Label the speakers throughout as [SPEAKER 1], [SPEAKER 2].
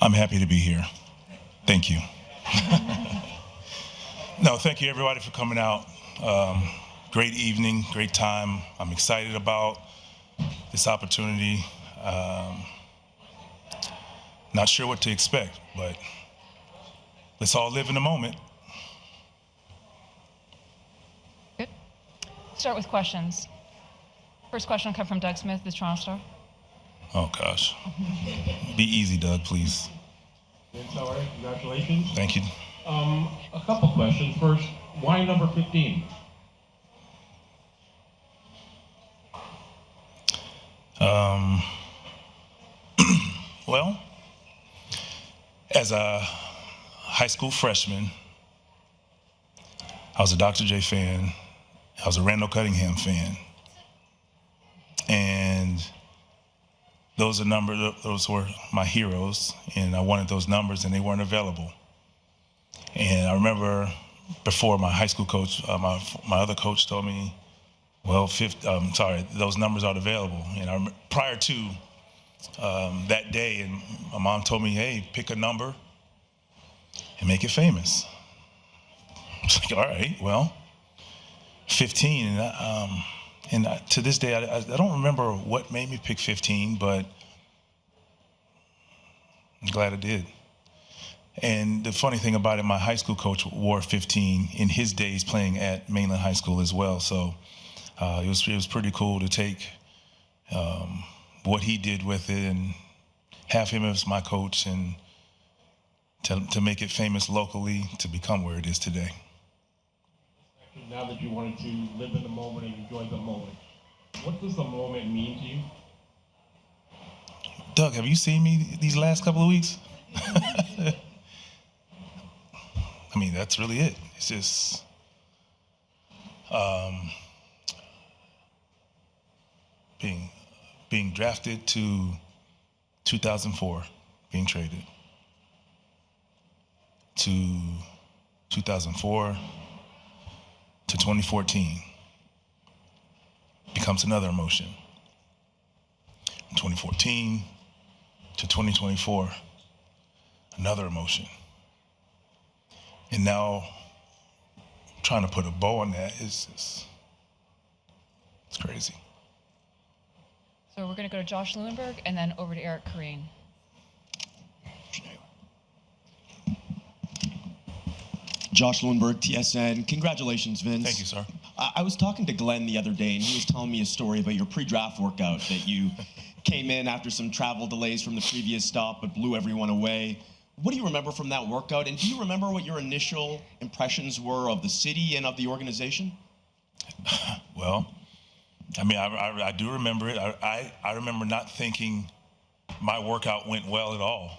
[SPEAKER 1] I'm happy to be here. Thank you. No, thank you everybody for coming out. Great evening, great time. I'm excited about this opportunity. Not sure what to expect, but let's all live in the moment.
[SPEAKER 2] Good. Start with questions. First question will come from Doug Smith, the Toronto Star.
[SPEAKER 1] Oh gosh. Be easy, Doug, please.
[SPEAKER 3] Vince, how are you? Congratulations.
[SPEAKER 1] Thank you.
[SPEAKER 3] A couple questions. First, why number 15?
[SPEAKER 1] Well, as a high school freshman, I was a Dr. J fan. I was a Randall Cunningham fan. And those were my heroes, and I wanted those numbers, and they weren't available. And I remember before my high school coach, my other coach told me, well, those numbers aren't available. And prior to that day, and my mom told me, hey, pick a number and make it famous. I was like, all right, well, 15. And to this day, I don't remember what made me pick 15, but I'm glad I did. And the funny thing about it, my high school coach wore 15 in his days playing at Mainland High School as well. So it was pretty cool to take what he did with it and have him as my coach, and to make it famous locally, to become where it is today.
[SPEAKER 3] Now that you wanted to live in the moment and enjoy the moment, what does the moment mean to you?
[SPEAKER 1] Doug, have you seen me these last couple of weeks? I mean, that's really it. It's just being drafted to 2004, being traded to 2004 to 2014 becomes another emotion. 2014 to 2024, another emotion. And now trying to put a bow on that it's crazy.
[SPEAKER 2] So we're going to go to Josh Lewinberg and then over to Eric Kareen.
[SPEAKER 4] Josh Lewinberg, TSN. Congratulations, Vince.
[SPEAKER 1] Thank you, sir.
[SPEAKER 4] I was talking to Glenn the other day, and he was telling me a story about your pre-draft workout, that you came in after some travel delays from the previous stop but blew everyone away. What do you remember from that workout, and do you remember what your initial impressions were of the city and of the organization?
[SPEAKER 1] Well, I mean, I do remember it. I remember not thinking my workout went well at all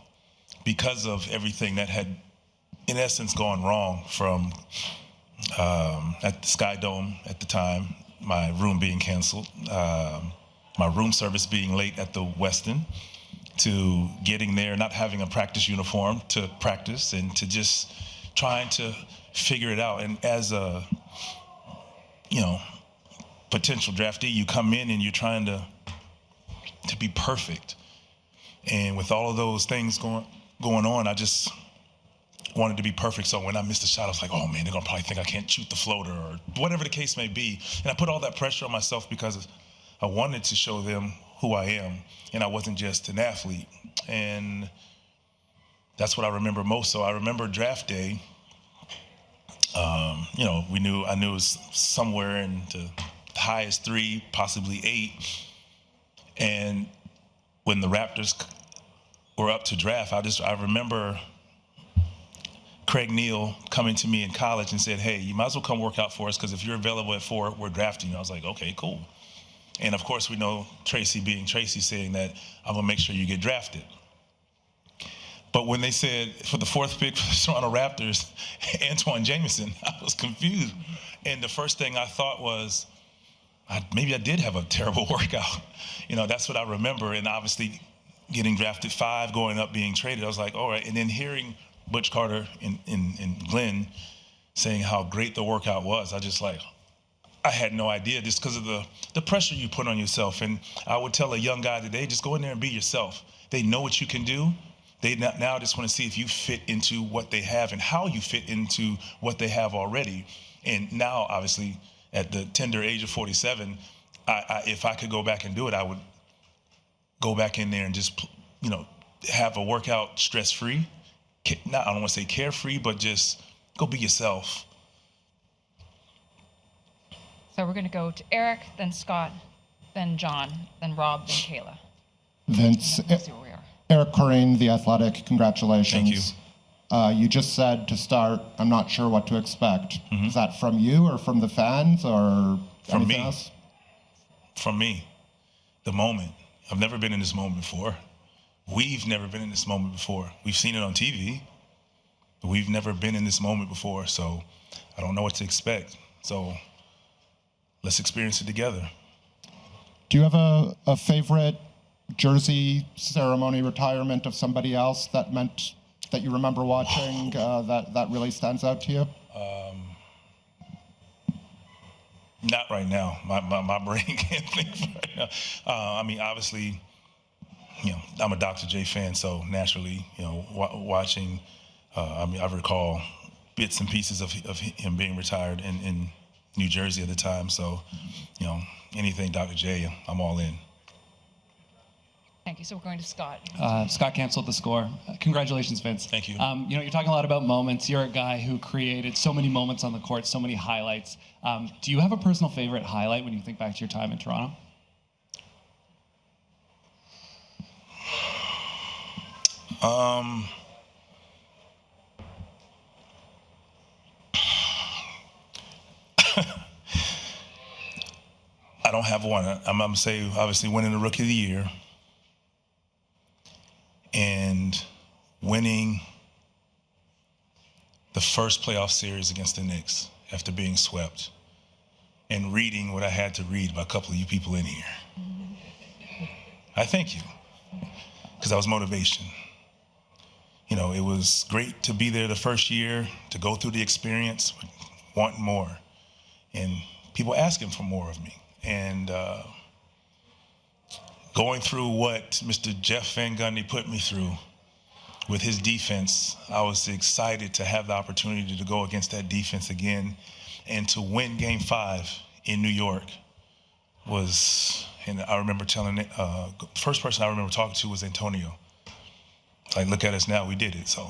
[SPEAKER 1] because of everything that had, in essence, gone wrong from at the Sky Dome at the time, my room being canceled, my room service being late at the Westin, to getting there, not having a practice uniform to practice, and to just trying to figure it out. And as a, potential draftee, you come in and you're trying to be perfect. And with all of those things going on, I just wanted to be perfect. So when I missed a shot, I was like, oh man, they're gonna probably think I can't shoot the floater, or whatever the case may be. And I put all that pressure on myself because I wanted to show them who I am, and I wasn't just an athlete. And that's what I remember most. So I remember draft day. I knew it was somewhere in the highest 3, possibly 8. And when the Raptors were up to draft, I remember Craig Neal coming to me in college and said, hey, you might as well come work out for us, because if you're available at 4, we're drafting you. I was like, okay, cool. And of course, we know Tracy being Tracy saying that I'm gonna make sure you get drafted. But when they said for the 4th pick for the Toronto Raptors, Antoine Jameson, I was confused. And the first thing I thought was, maybe I did have a terrible workout. That's what I remember. And obviously getting drafted 5, going up, being traded, I was like, all right. And then hearing Butch Carter and Glenn saying how great the workout was, I had no idea, just because of the pressure you put on yourself. And I would tell a young guy today, just go in there and be yourself. They know what you can do. They now just want to see if you fit into what they have and how you fit into what they have already. And now, obviously, at the tender age of 47, if I could go back and do it, I would go back in there and just, have a workout stress-free. I don't want to say carefree, but just go be yourself.
[SPEAKER 2] So we're going to go to Eric, then Scott, then John, then Rob, then Kayla.
[SPEAKER 5] Vince,
[SPEAKER 2] Let's see where we are.
[SPEAKER 5] Eric Corrine, The Athletic, congratulations.
[SPEAKER 1] Thank you.
[SPEAKER 5] You just said to start, I'm not sure what to expect. Is that from you or from the fans or
[SPEAKER 1] From
[SPEAKER 5] anything
[SPEAKER 1] me.
[SPEAKER 5] else?
[SPEAKER 1] From me, the moment. I've never been in this moment before. We've never been in this moment before. We've seen it on TV, but we've never been in this moment before, so I don't know what to expect. So let's experience it together.
[SPEAKER 5] Do you have a favorite jersey ceremony retirement of somebody else that you remember watching that really stands out to you?
[SPEAKER 1] Not right now. My brain can't think right now. Obviously, I'm a Dr. J fan, so naturally, watching, I recall bits and pieces of him being retired in New Jersey at the time. So, anything Dr. J, I'm all in.
[SPEAKER 2] Thank you. So we're going to Scott.
[SPEAKER 6] Scott canceled the score. Congratulations, Vince.
[SPEAKER 1] Thank you.
[SPEAKER 6] You're talking a lot about moments. You're a guy who created so many moments on the court, so many highlights. Do you have a personal favorite highlight when you think back to your time in Toronto?
[SPEAKER 1] I don't have one. I'm going to say, obviously, winning the Rookie of the Year and winning the first playoff series against the Knicks after being swept and reading what I had to read by a couple of you people in here. I thank you, because that was motivation. It was great to be there the first year, to go through the experience, wanting more, and people asking for more of me. And going through what Mr. Jeff Van Gundy put me through with his defense, I was excited to have the opportunity to go against that defense again and to win Game 5 in New York and I remember telling it, the first person I remember talking to was Antonio. Like, look at us now, we did it. So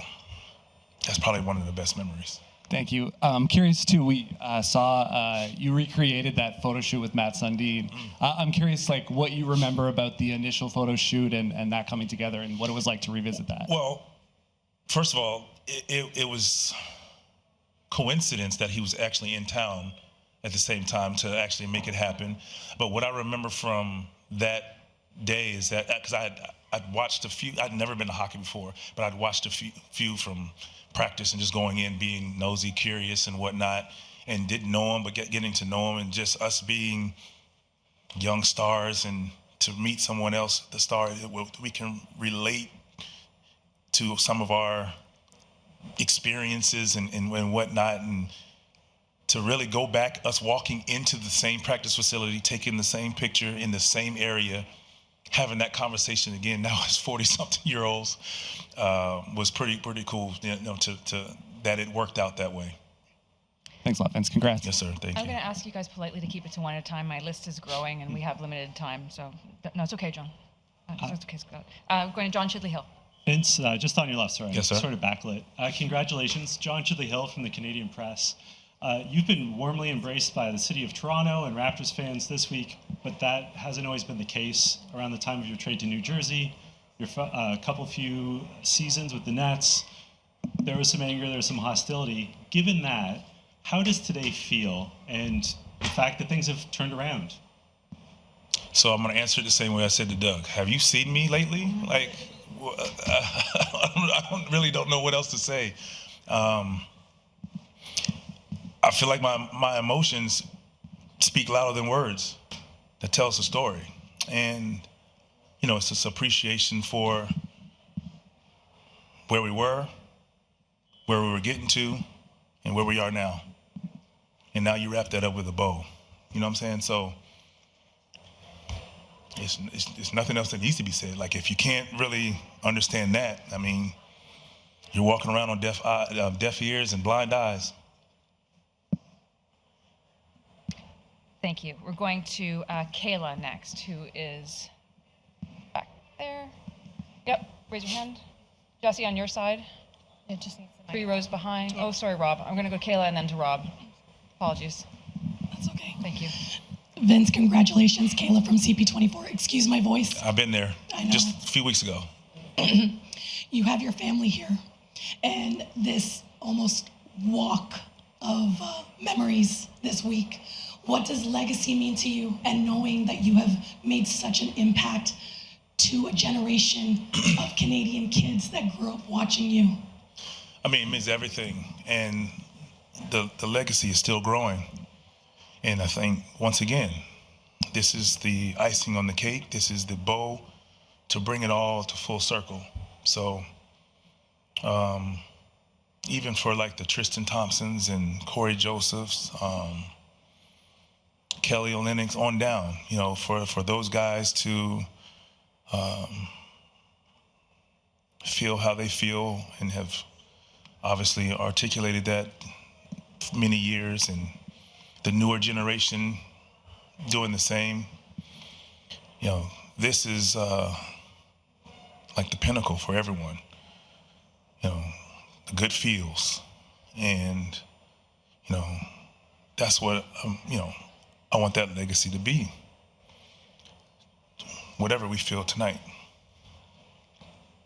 [SPEAKER 1] that's probably one of the best memories.
[SPEAKER 6] Thank you. I'm curious, too, we saw you recreated that photo shoot with Matt Sundin. I'm curious, what you remember about the initial photo shoot and that coming together and what it was like to revisit that.
[SPEAKER 1] Well, first of all, it was coincidence that he was actually in town at the same time to actually make it happen. But what I remember from that day is that, because I'd watched a few, I'd never been to hockey before, but I'd watched a few from practice and just going in, being nosy, curious and whatnot, and didn't know him, but getting to know him, and just us being young stars, and to meet someone else, the star, we can relate to some of our experiences and whatnot, and to really go back, us walking into the same practice facility, taking the same picture in the same area, having that conversation again now as 40-something-year-olds was pretty cool, that it worked out that way.
[SPEAKER 6] Thanks a lot, Vince. Congrats.
[SPEAKER 1] Yes, sir. Thank
[SPEAKER 2] I'm
[SPEAKER 1] you.
[SPEAKER 2] going to ask you guys politely to keep it to one at a time. My list is growing, and we have limited time. So, no, it's okay, John. It's okay, Scott. Going to John Chidley Hill.
[SPEAKER 7] Vince, just on your left, sorry.
[SPEAKER 1] Yes, sir.
[SPEAKER 7] Sort of backlit. Congratulations, John Chidley Hill from the Canadian Press. You've been warmly embraced by the city of Toronto and Raptors fans this week, but that hasn't always been the case. Around the time of your trade to New Jersey, your few seasons with the Nets, there was some anger, there was some hostility. Given that, how does today feel, and the fact that things have turned around?
[SPEAKER 1] So I'm going to answer it the same way I said to Doug. Have you seen me lately? I really don't know what else to say. I feel like my emotions speak louder than words that tells a story. And, it's this appreciation for where we were getting to, and where we are now. And now you wrap that up with a bow. You know what I'm saying? So it's nothing else that needs to be said. Like, if you can't really understand that, I mean, you're walking around on deaf ears and blind eyes.
[SPEAKER 2] Thank you. We're going to Kayla next, who is back there. Yep, raise your hand. Jesse, on your side.
[SPEAKER 8] It just needs the
[SPEAKER 2] 3 rows behind. Oh, sorry, Rob. I'm going to go Kayla and then to Rob. Apologies.
[SPEAKER 8] That's okay.
[SPEAKER 2] Thank you.
[SPEAKER 8] Vince, congratulations. Kayla from CP24. Excuse my voice.
[SPEAKER 1] I've been there
[SPEAKER 8] I know.
[SPEAKER 1] just a few weeks ago.
[SPEAKER 8] You have your family here, and this almost walk of memories this week. What does legacy mean to you, and knowing that you have made such an impact to a generation of Canadian kids that grew up watching you?
[SPEAKER 1] I mean, it means everything, and the legacy is still growing. And I think, once again, this is the icing on the cake. This is the bow to bring it all to full circle. So even for like the Tristan Thompsons and Corey Josephs, Kelly Olynyk's on down, you know, for those guys to feel how they feel and have obviously articulated that for many years, and the newer generation doing the same. You know, this is like the pinnacle for everyone. You know, the good feels, and you know, that's what you know, I want that legacy to be. Whatever we feel tonight.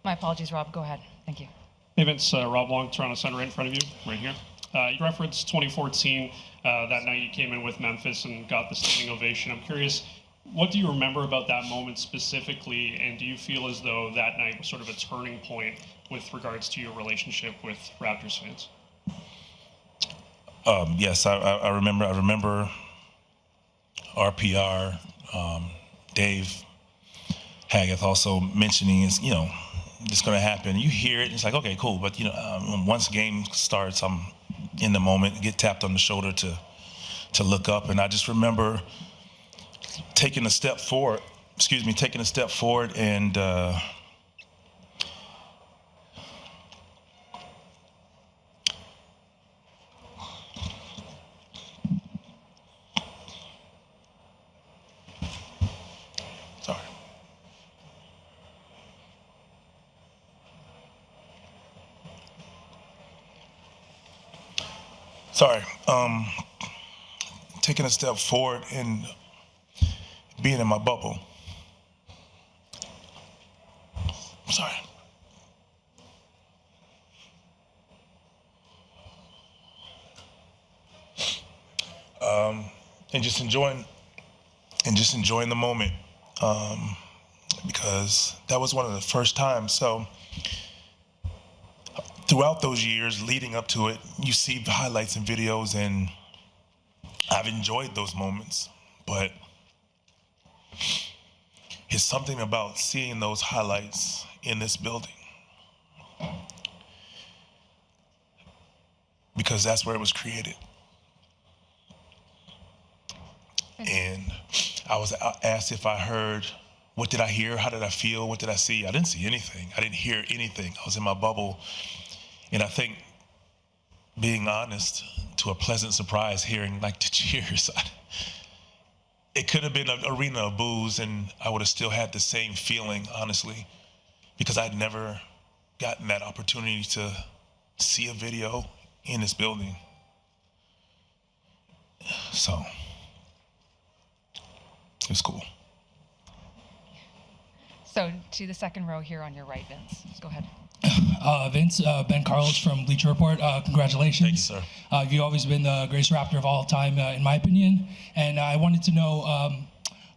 [SPEAKER 2] My apologies, Rob. Go ahead. Thank you.
[SPEAKER 3] Hey Vince, Rob Long, Toronto Sun, right in front of you, right here. You referenced 2014, that night you came in with Memphis and got the standing ovation. I'm curious, what do you remember about that moment specifically, and do you feel as though that night was sort of a turning point with regards to your relationship with Raptors fans?
[SPEAKER 1] Yes, I remember. I remember our PR, Dave Haggoth, also mentioning, is, you know, it's going to happen. You hear it, and it's like, okay, cool. But, you know, once game starts, I'm in the moment, get tapped on the shoulder to look up. And I just remember taking a step forward, and taking a step forward and being in my bubble. Sorry. And just enjoying the moment, because that was one of the first times. So throughout those years leading up to it, you see the highlights and videos, and I've enjoyed those moments, but it's something about seeing those highlights in this building, because that's where it was created. And I was asked if I heard, what did I hear? How did I feel? What did I see? I didn't see anything. I didn't hear anything. I was in my bubble. And I think, being honest, to a pleasant surprise, hearing like the cheers, it could have been an arena of boos, and I would have still had the same feeling, honestly, because I'd never gotten that opportunity to see a video in this building. So it was cool.
[SPEAKER 2] So to the second row here on your right, Vince. Go ahead.
[SPEAKER 9] Vince, Ben Carlos from Bleacher Report. Congratulations.
[SPEAKER 1] Thank you, sir.
[SPEAKER 9] You've always been the greatest Raptor of all time, in my opinion. And I wanted to know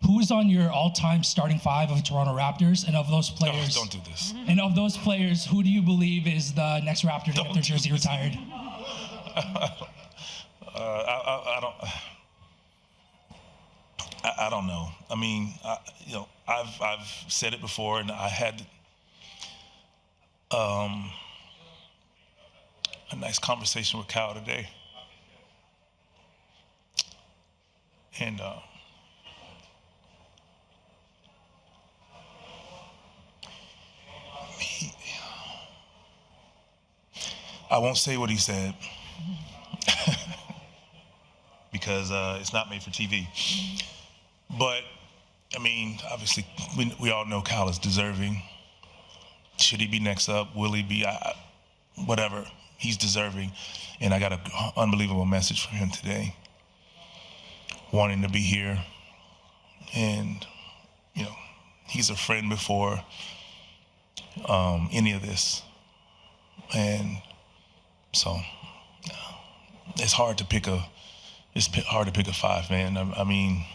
[SPEAKER 9] who is on your all-time starting 5 of Toronto Raptors, and of those players.
[SPEAKER 1] Oh, don't do this.
[SPEAKER 9] And of those players, who do you believe is the next Raptor to get their jersey retired?
[SPEAKER 1] I don't know. I mean, you know, I've said it before, and I had a nice conversation with Kyle today, and I won't say what he said because it's not made for TV. But, I mean, obviously, we all know Kyle is deserving. Should he be next up? Will he be? Whatever. He's deserving. And I got an unbelievable message from him today, wanting to be here. And, you know, he's a friend before any of this. And so it's hard to pick a five, man. I mean,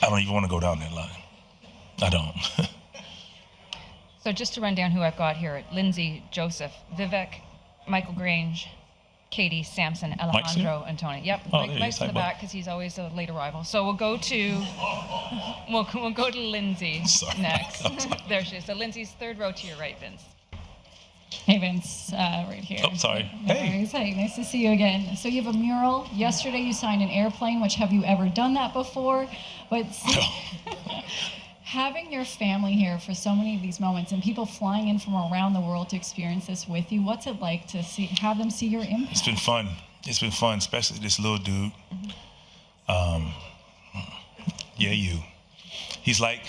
[SPEAKER 1] I don't even want to go down that line. I don't.
[SPEAKER 2] So just to run down who I've got here: Lindsay, Joseph, Vivek, Michael Grange, Katie, Samson, Alejandro, and Tony. Yep,
[SPEAKER 1] Oh, there he
[SPEAKER 2] Mike's
[SPEAKER 1] is.
[SPEAKER 2] to
[SPEAKER 1] Hi,
[SPEAKER 2] the
[SPEAKER 1] bud.
[SPEAKER 2] back because he's always a late arrival. So we'll go to Lindsay
[SPEAKER 1] Sorry.
[SPEAKER 2] next. There she is. So Lindsay's third row to your right, Vince.
[SPEAKER 10] Hey Vince, right here.
[SPEAKER 1] Oh, sorry.
[SPEAKER 10] No
[SPEAKER 1] Hey.
[SPEAKER 10] worries. Hey, nice to see you again. So you have a mural. Yesterday you signed an airplane, which have you ever done that before? But having your family here for so many of these moments and people flying in from around the world to experience this with you, what's it like to have them see your impact?
[SPEAKER 1] It's been fun. It's been fun, especially this little dude. Yeah, you. It's like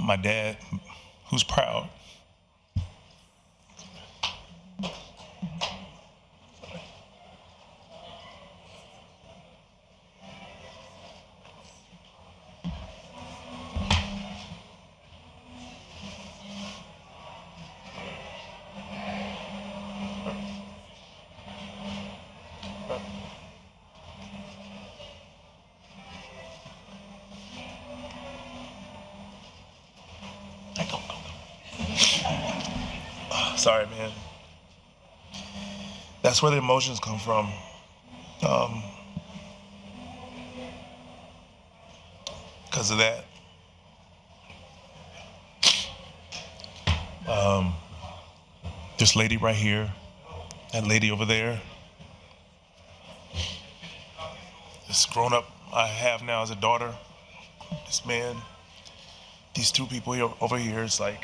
[SPEAKER 1] my dad, who's proud. Go. Sorry, man. That's where the emotions come from. Because of that. This lady right here, that lady over there, this grown up I have now as a daughter, this man, these two people here over here, it's like,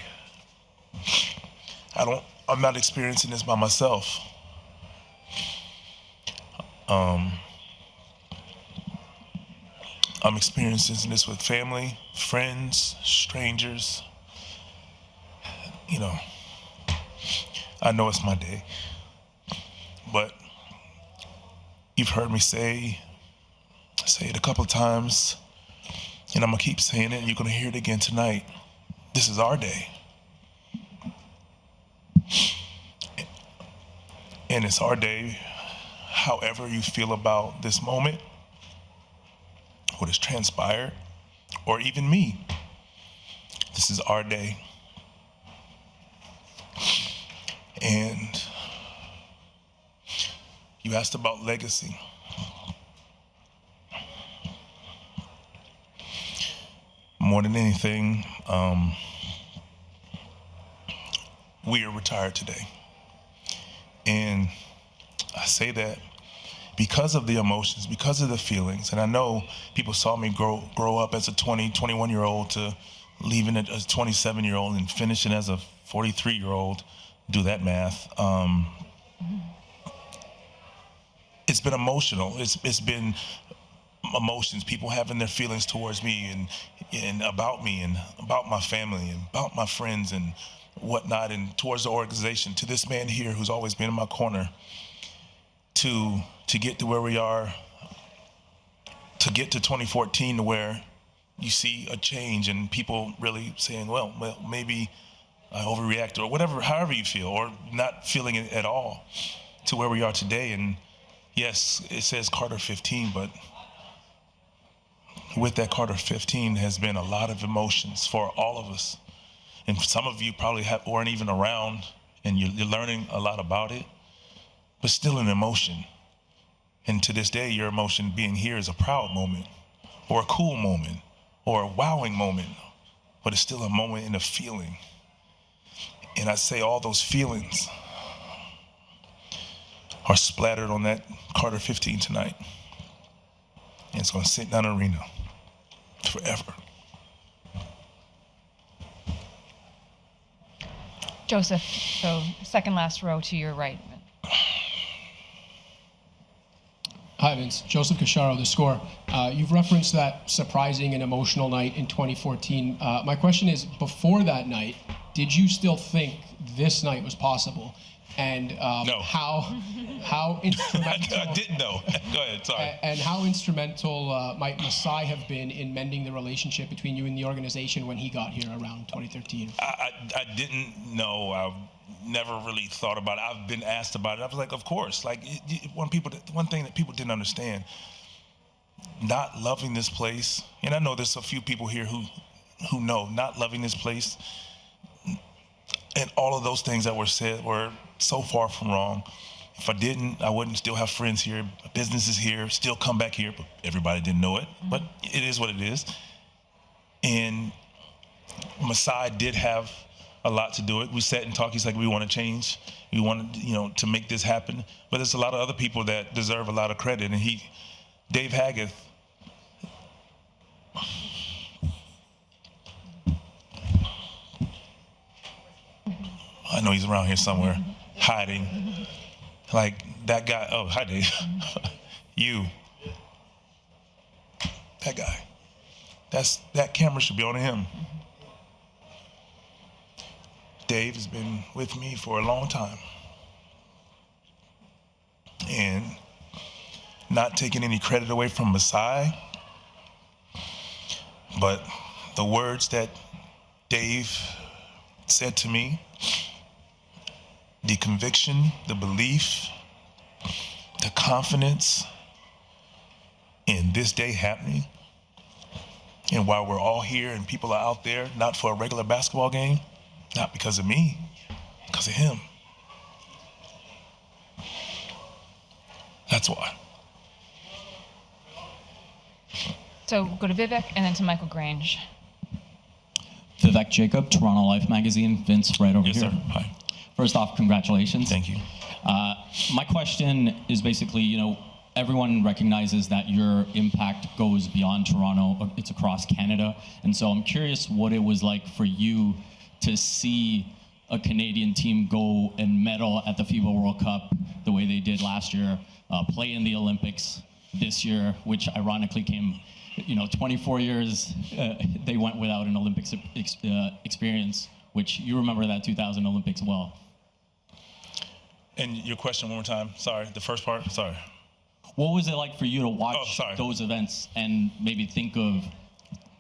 [SPEAKER 1] I'm not experiencing this by myself. I'm experiencing this with family, friends, strangers. You know, I know it's my day, but you've heard me say it a couple of times, and I'm gonna keep saying it, and you're gonna hear it again tonight. This is our day. And it's our day, however you feel about this moment, what has transpired, or even me. This is our day. And you asked about legacy. More than anything, we are retired today. And I say that because of the emotions, because of the feelings. And I know people saw me grow up as a 21-year-old to leaving it as a 27-year-old and finishing as a 43-year-old. Do that math. It's been emotional. It's been emotions, people having their feelings towards me and about me and about my family and about my friends and whatnot, and towards the organization, to this man here who's always been in my corner, to get to where we are, to get to 2014, to where you see a change and people really saying, well, maybe I overreacted, or whatever, however you feel, or not feeling it at all, to where we are today. And yes, it says Carter 15, but with that Carter 15 has been a lot of emotions for all of us. And some of you probably weren't even around, and you're learning a lot about it, but still an emotion. And to this day, your emotion being here is a proud moment, or a cool moment, or a wowing moment, but it's still a moment and a feeling. And I say all those feelings are splattered on that Carter 15 tonight. And it's going to sit down in arena forever.
[SPEAKER 2] Joseph, so second last row to your right.
[SPEAKER 11] Hi, Vince. Joseph Cacharo, The Score. You've referenced that surprising and emotional night in 2014. My question is, before that night, did you still think this night was possible? And
[SPEAKER 1] No.
[SPEAKER 11] how instrumental...
[SPEAKER 1] I didn't know. Go ahead, sorry.
[SPEAKER 11] And how instrumental might Masai have been in mending the relationship between you and the organization when he got here around 2013?
[SPEAKER 1] I didn't know. I never really thought about it. I've been asked about it. I was like, of course. Like, one thing that people didn't understand, not loving this place, and I know there's a few people here who know, not loving this place, and all of those things that were said were so far from wrong. If I didn't, I wouldn't still have friends here, businesses here, still come back here, but everybody didn't know it. But it is what it is. And Masai did have a lot to do it. We sat and talked. He's like, we want to change. We wanted, to make this happen. But there's a lot of other people that deserve a lot of credit. And Dave Haggith, I know he's around here somewhere, hiding. Like that guy, oh, hi Dave. You. That guy. That camera should be on him. Dave has been with me for a long time. And not taking any credit away from Masai, but the words that Dave said to me, the conviction, the belief, the confidence in this day happening, and while we're all here and people are out there, not for a regular basketball game, not because of me, because of him. That's why.
[SPEAKER 2] So go to Vivek and then to Michael Grange.
[SPEAKER 12] Vivek Jacob, Toronto Life Magazine. Vince, right over
[SPEAKER 1] Yes,
[SPEAKER 12] here.
[SPEAKER 1] sir. Hi.
[SPEAKER 12] First off, congratulations.
[SPEAKER 1] Thank you.
[SPEAKER 12] My question is basically, everyone recognizes that your impact goes beyond Toronto. It's across Canada. And so I'm curious what it was like for you to see a Canadian team go and medal at the FIBA World Cup the way they did last year, play in the Olympics this year, which ironically came, 24 years they went without an Olympics experience, which you remember that 2000 Olympics well.
[SPEAKER 1] And your question one more time. Sorry, the first part. Sorry.
[SPEAKER 12] What was it like for you to watch those events and maybe think of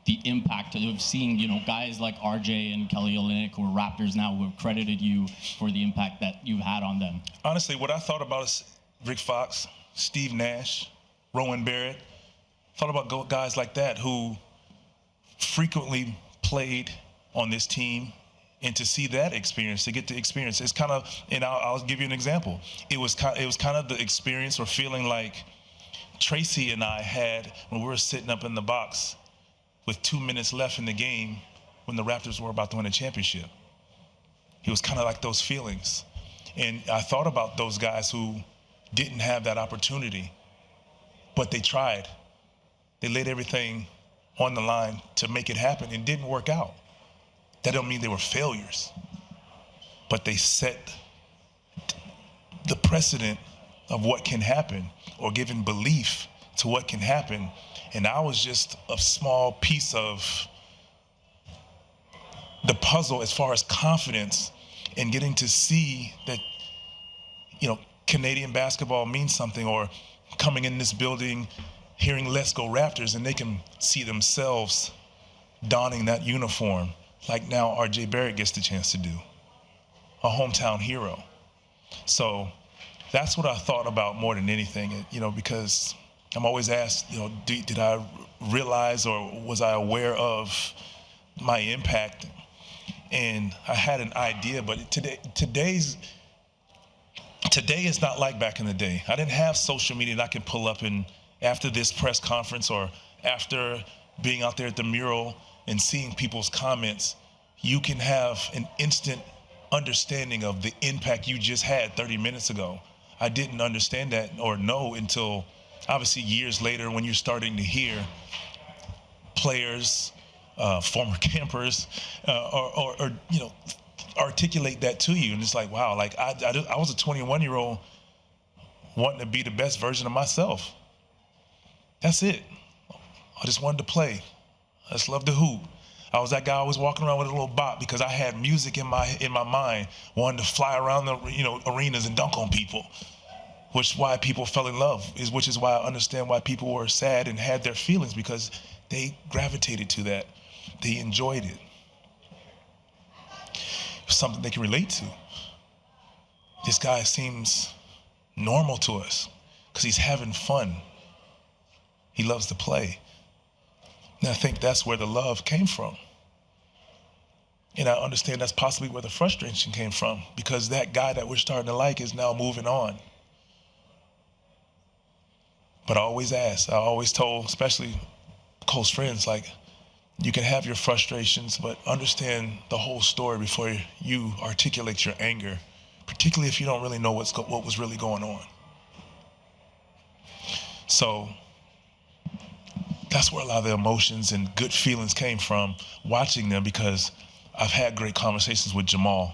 [SPEAKER 12] the impact of seeing, guys like RJ and Kelly Olynyk, who are Raptors now, who have credited you for the impact that you've had on them?
[SPEAKER 1] Honestly, what I thought about is Rick Fox, Steve Nash, Rowan Barrett. Thought about guys like that who frequently played on this team, and to see that experience, to get the experience, it's kind of, and I'll give you an example. It was kind of the experience or feeling like Tracy and I had when we were sitting up in the box with 2 minutes left in the game when the Raptors were about to win a championship. It was kind of like those feelings. And I thought about those guys who didn't have that opportunity, but they tried. They laid everything on the line to make it happen and didn't work out. That don't mean they were failures, but they set the precedent of what can happen or given belief to what can happen. And I was just a small piece of the puzzle as far as confidence and getting to see that, Canadian basketball means something, or coming in this building, hearing Let's Go Raptors, and they can see themselves donning that uniform like now RJ Barrett gets the chance to do, a hometown hero. So that's what I thought about more than anything, because I'm always asked, did I realize or was I aware of my impact? And I had an idea, but today is not like back in the day. I didn't have social media that I could pull up and after this press conference or after being out there at the mural and seeing people's comments, you can have an instant understanding of the impact you just had 30 minutes ago. I didn't understand that or know until obviously years later when you're starting to hear players, former campers, or articulate that to you, and it's like, wow, like I was a 21-year-old wanting to be the best version of myself. That's it. I just wanted to play. I just loved to hoop. I was that guy always walking around with a little bop because I had music in my mind, wanting to fly around the arenas and dunk on people, which is why people fell in love, which is why I understand why people were sad and had their feelings, because they gravitated to that. They enjoyed it. It's something they can relate to. This guy seems normal to us because he's having fun. He loves to play. And I think that's where the love came from. And I understand that's possibly where the frustration came from, because that guy that we're starting to like is now moving on. But I always ask, I always told, especially close friends, like, you can have your frustrations, but understand the whole story before you articulate your anger, particularly if you don't really know what was really going on. So that's where a lot of the emotions and good feelings came from, watching them, because I've had great conversations with Jamal.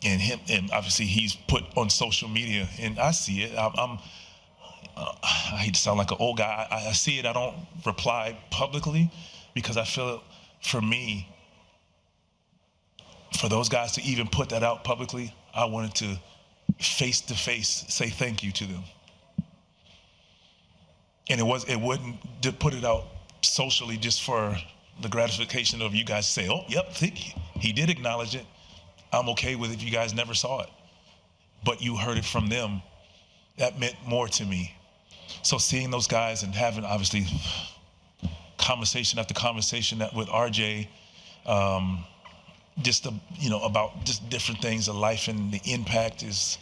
[SPEAKER 1] And and obviously he's put on social media, and I see it. I hate to sound like an old guy. I see it. I don't reply publicly because I feel, for me, for those guys to even put that out publicly, I wanted to face-to-face say thank you to them. And it wouldn't put it out socially just for the gratification of you guys to say, oh, yep, he did acknowledge it. I'm okay with it if you guys never saw it. But you heard it from them. That meant more to me. So seeing those guys and having, obviously, conversation after conversation with RJ, just about just different things of life and the impact is,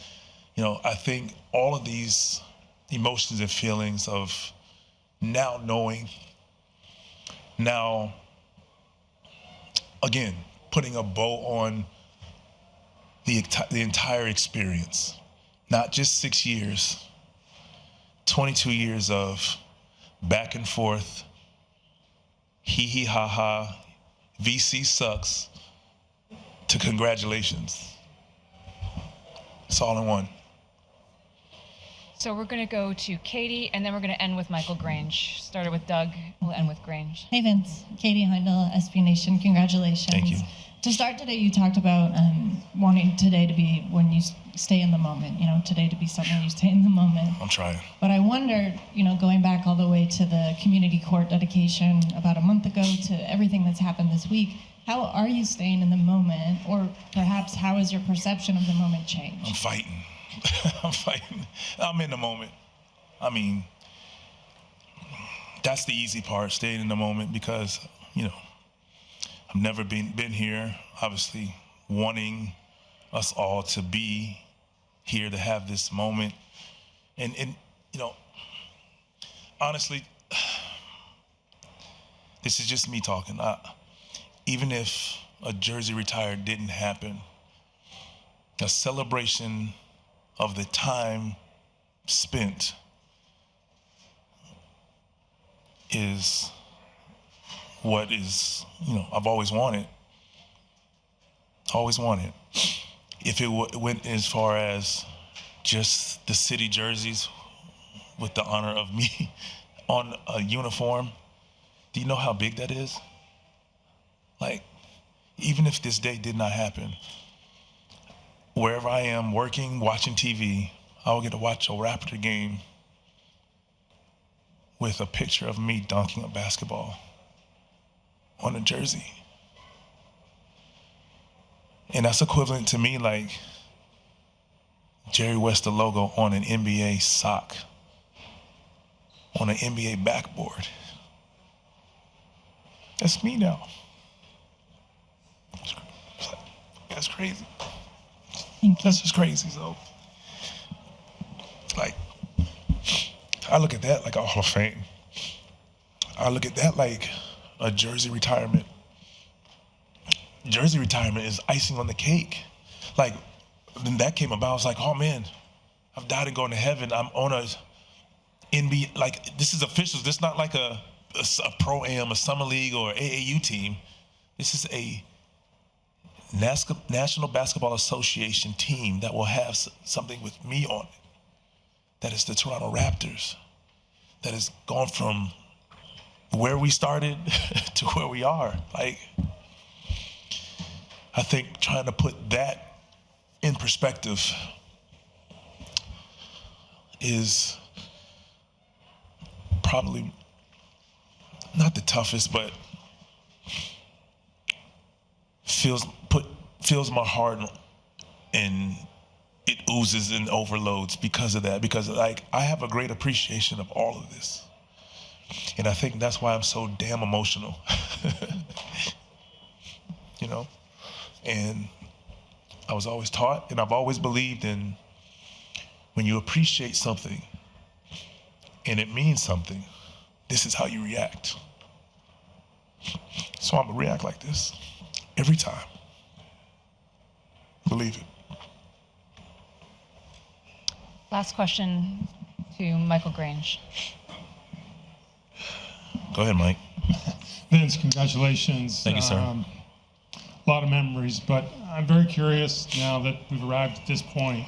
[SPEAKER 1] I think all of these emotions and feelings of now knowing, now, again, putting a bow on the entire experience, not just 6 years, 22 years of back and forth, hee ha ha, VC sucks, to congratulations. It's all in one.
[SPEAKER 2] So we're going to go to Katie, and then we're going to end with Michael Grange. Started with Doug, we'll end with Grange.
[SPEAKER 13] Hey Vince, Katie Heindel, SB Nation, congratulations.
[SPEAKER 1] Thank you.
[SPEAKER 13] To start today, you talked about wanting today to be when you stay in the moment, today to be something you stay in the moment.
[SPEAKER 1] I'm trying.
[SPEAKER 13] But I wondered, going back all the way to the community court dedication about a month ago to everything that's happened this week, how are you staying in the moment? Or perhaps how has your perception of the moment changed?
[SPEAKER 1] I'm fighting. I'm fighting. I'm in the moment. I mean, that's the easy part, staying in the moment, because, I've never been here, obviously wanting us all to be here to have this moment. And honestly, this is just me talking. Even if a jersey retire didn't happen, a celebration of the time spent is what is, I've always wanted. Always wanted. If it went as far as just the city jerseys with the honor of me on a uniform, do you know how big that is? Like, even if this day did not happen, wherever I am working, watching TV, I will get to watch a Raptor game with a picture of me dunking a basketball on a jersey. And that's equivalent to me like Jerry West, the logo on an NBA sock, on an NBA backboard. That's me now. That's crazy. That's just crazy. So, like, I look at that like a Hall of Fame. I look at that like a jersey retirement. Jersey retirement is icing on the cake. Like, when that came about, I was like, oh man, I've died and gone to heaven. I'm on a NBA, like, this is official. This is not like a pro-am, a summer league or AAU team. This is a National Basketball Association team that will have something with me on it. That is the Toronto Raptors. That has gone from where we started to where we are. Like, I think trying to put that in perspective is probably not the toughest, but fills my heart, and it oozes and overloads because of that. Because like, I have a great appreciation of all of this, and I think that's why I'm so damn emotional. You know, and I was always taught, and I've always believed in, when you appreciate something and it means something, this is how you react. So I'm gonna react like this every time. Believe it.
[SPEAKER 2] Last question to Michael Grange.
[SPEAKER 1] Go ahead, Mike.
[SPEAKER 14] Vince, congratulations.
[SPEAKER 1] Thank you, sir.
[SPEAKER 14] A lot of memories, but I'm very curious now that we've arrived at this point.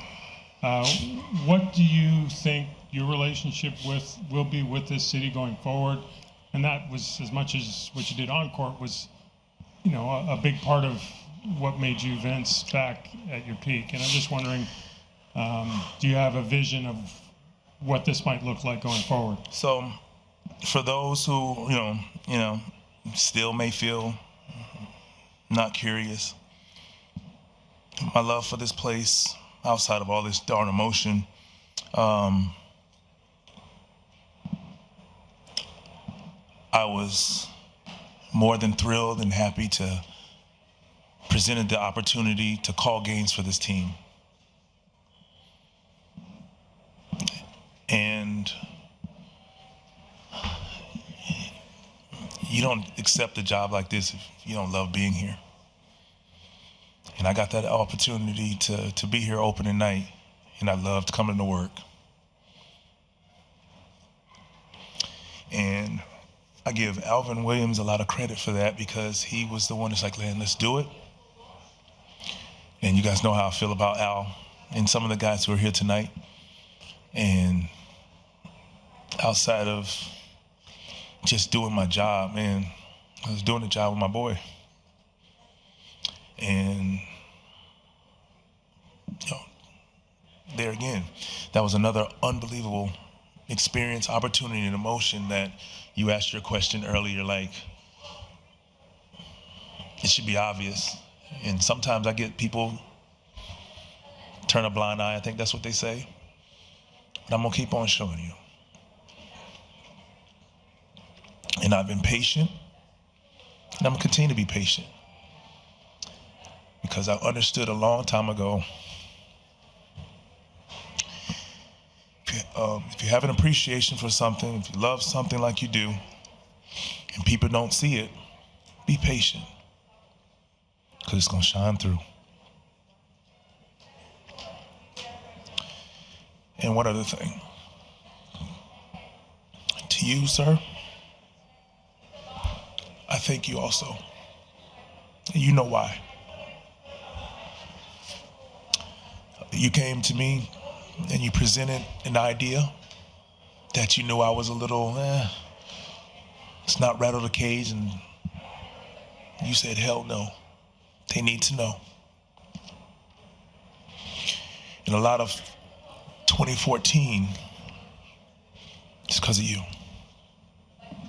[SPEAKER 14] What do you think your relationship will be with this city going forward? And that was, as much as what you did on court was, you know, a big part of what made you Vince back at your peak. And I'm just wondering, do you have a vision of what this might look like going forward?
[SPEAKER 1] So, for those who you know, still may feel not curious, my love for this place, outside of all this darn emotion, I was more than thrilled and happy to presented the opportunity to call games for this team. And you don't accept a job like this if you don't love being here. And I got that opportunity to be here opening night, and I loved coming to work. And I give Alvin Williams a lot of credit for that, because he was the one that's like, "Man, let's do it." And you guys know how I feel about Al and some of the guys who are here tonight. And outside of just doing my job, man, I was doing the job with my boy. And you know, there again, that was another unbelievable experience, opportunity, and emotion that you asked your question earlier, like, it should be obvious. And sometimes I get people turn a blind eye. I think that's what they say. But I'm gonna keep on showing you. And I've been patient, and I'm gonna continue to be patient, because I understood a long time ago, if you have an appreciation for something, if you love something like you do, and people don't see it, be patient, because it's gonna shine through. And one other thing, to you, sir, I thank you also. And you know why. You came to me and you presented an idea that you knew I was a little, it's not rattle the cage, and you said, hell no, they need to know. And a lot of 2014, it's because of you.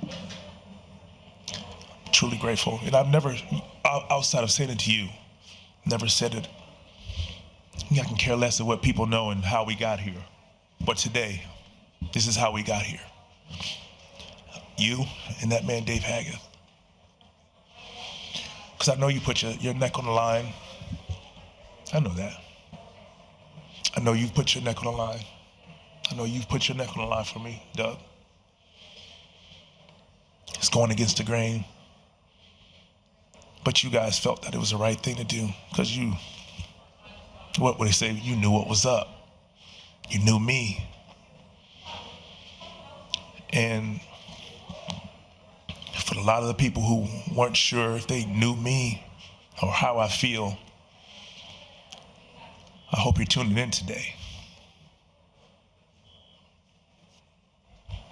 [SPEAKER 1] I'm truly grateful. And I've never, outside of saying it to you, never said it. I can care less of what people know and how we got here. But today, this is how we got here. You and that man, Dave Haggett. Because I know you put your neck on the line. I know that. I know you've put your neck on the line. I know you've put your neck on the line for me, Doug. It's going against the grain. But you guys felt that it was the right thing to do, because you, what would they say? You knew what was up. You knew me. And for a lot of the people who weren't sure if they knew me, or how I feel, I hope you're tuning in today.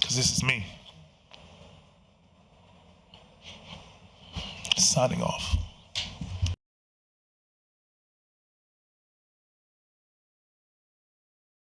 [SPEAKER 1] Because this is me. Signing off.